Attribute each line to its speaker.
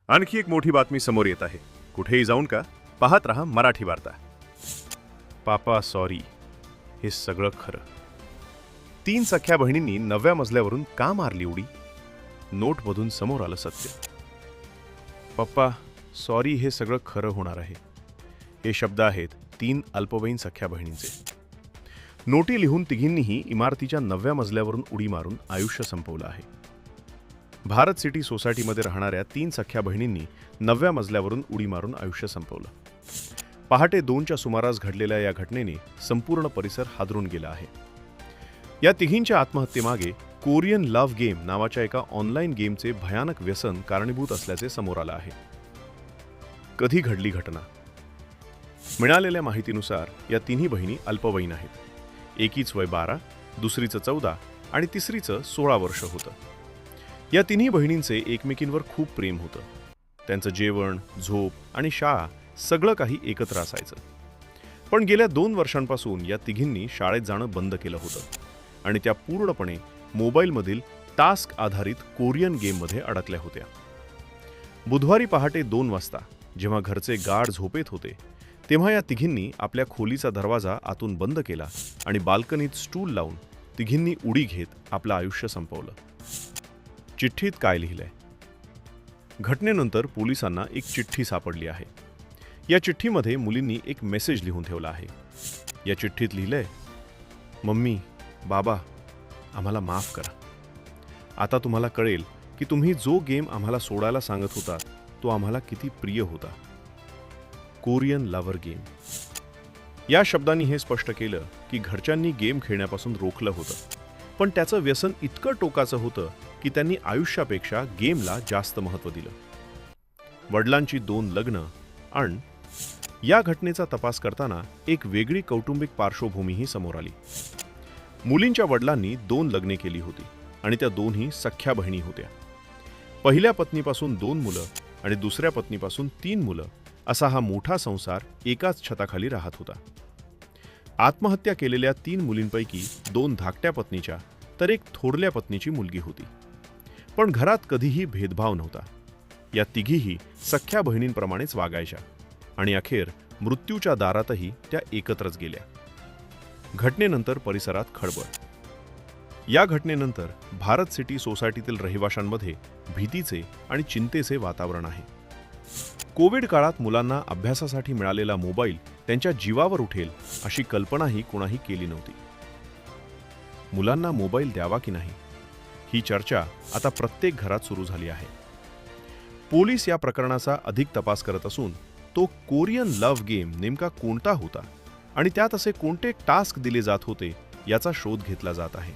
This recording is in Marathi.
Speaker 1: आणखी एक मोठी बातमी समोर येत आहे. कुठेही जाऊन का पाहत रहा मराठी वार्ता. पापा सॉरी, हे सगळं खरं. 3 सख्या बहिणींनी 9व्या मजल्यावरून का मारली उडी? नोटमधून समोर आलं सत्य. पप्पा सॉरी, हे सगळं खरं होणार आहे. हे शब्द आहेत 3 अल्पवयीन सख्या बहिणींचे. नोटी लिहून तिघींनीही इमारतीच्या 9व्या मजल्यावरून उडी मारून आयुष्य संपवलं आहे. भारत सिटी सोसायटीमध्ये राहणाऱ्या 3 सख्या बहिणींनी 9व्या मजल्यावरून उडी मारून आयुष्य संपवलं. पहाटे 2च्या सुमारास घडलेल्या या घटनेने संपूर्ण परिसर हादरून गेला आहे. या तिघींच्या आत्महत्येमागे कोरियन लव्ह गेम नावाच्या एका ऑनलाईन गेमचे भयानक व्यसन कारणीभूत असल्याचे समोर आलं आहे. कधी घडली घटना? मिळालेल्या माहितीनुसार या तिन्ही बहिणी अल्पवयीन आहेत. एकीच वय 12, दुसरीचं 14 आणि तिसरीचं 16 वर्ष होतं. या तिन्ही बहिणींचे एकमेकींवर खूप प्रेम होतं. त्यांचं जेवण, झोप आणि शाळा सगळं काही एकत्र असायचं. पण गेल्या 2 वर्षांपासून या तिघींनी शाळेत जाणं बंद केलं होतं आणि त्या पूर्णपणे मोबाईलमधील टास्क आधारित कोरियन गेममध्ये अडकल्या होत्या. बुधवारी पहाटे 2 वाजता जेव्हा घरचे गाढ झोपेत होते, तेव्हा या तिघींनी आपल्या खोलीचा दरवाजा आतून बंद केला आणि बाल्कनीत स्टूल लावून तिघींनी उडी घेत आपलं आयुष्य संपवलं. चिठ्ठीत काय लिहिलंय? घटनेनंतर पोलिसांना एक चिठ्ठी सापडली आहे. या चिठ्ठीमध्ये मुलींनी एक मेसेज लिहून ठेवला आहे. या चिठ्ठीत लिहिलंय, मम्मी, बाबा, आम्हाला माफ करा. आता तुम्हाला कळेल की तुम्ही जो गेम आम्हाला सोडायला सांगत होता तो आम्हाला किती प्रिय होता. Korean lover game. या शब्दांनी हे स्पष्ट केलं की घरच्यांनी गेम खेळण्यापासून रोखलं होतं, पण त्याचं व्यसन इतकं टोकाचं होतं की त्यांनी आयुष्यापेक्षा गेमला जास्त महत्त्व दिलं. वडिलांची 2 लग्न आणि या घटनेचा तपास करताना एक वेगळी कौटुंबिक पार्श्वभूमीही समोर आली. मुलींच्या वडिलांनी 2 लग्ने केली होती आणि त्या दोन्ही सख्या बहिणी होत्या. पहिल्या पत्नीपासून 2 मुलं आणि दुसऱ्या पत्नीपासून 3 मुलं असा हा मोठा संसार एकाच छताखाली राहत होता. आत्महत्या केलेल्या 3 मुलींपैकी 2 धाकट्या पत्नीच्या तर एक थोरल्या पत्नीची मुलगी होती. पण घरात कधीही भेदभाव नव्हता. या तिघीही सख्या बहिणींप्रमाणेच वागायच्या आणि अखेर मृत्यूच्या दारातही त्या एकत्रच गेल्या. घटनेनंतर परिसरात खळबळ. या घटनेनंतर भारत सिटी सोसायटीतील रहिवाशांमध्ये भीतीचे आणि चिंतेचे वातावरण आहे. कोविड काळात मुलांना अभ्यासासाठी मिळालेला मोबाईल त्यांच्या जीवावर उठेल अशी कल्पनाही कोणाही केली नव्हती. मुलांना मोबाईल द्यावा की नाही, ही चर्चा आता प्रत्येक घरात सुरू झाली आहे. पोलीस या प्रकरणाचा अधिक तपास करत असून तो कोरियन लव्ह गेम नेमका कोणता होता आणि त्यात असे कोणते टास्क दिले जात होते याचा शोध घेतला जात आहे.